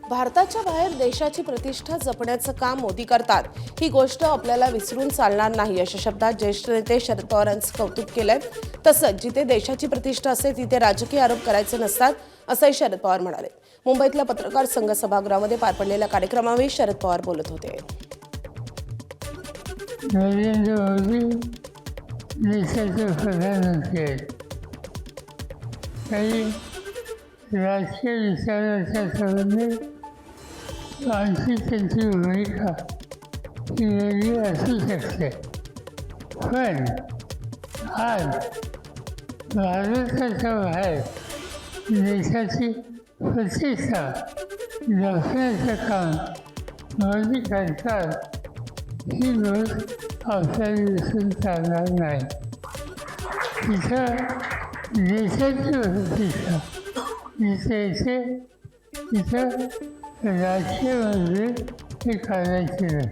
भारताच्या बाहेर देशाची प्रतिष्ठा जपण्याचं काम मोदी करतात। ही गोष्ट आपल्याला विसरून चालणार नाही अशा शब्दात ज्येष्ठ नेते शरद पवारांचं कौतुक केलंय। तसंच जिथे देशाची प्रतिष्ठा असते तिथे राजकीय आरोप करायचे नसतात असंही शरद पवार म्हणाले। मुंबईतल्या पत्रकार संघ सभागृहामध्ये पार पडलेल्या कार्यक्रमावेळी शरद पवार बोलत होते। नरेंद्र मोदी देशाचे प्रधानमंत्री आहेत। काही राजकीय विचाराच्या संबंधी आणखी त्यांची भूमिका ही वेगळी असू शकते, पण आज भारताच्या बाहेर देशाची प्रतिष्ठा जपण्याचं काम मोदी करतात ही गोष्ट आपल्याला विसरून चालणार नाही। तिथं देशाची प्रतिष्ठा जिथे येते तिथं राजकीय मंत्री हे करायचे नाही।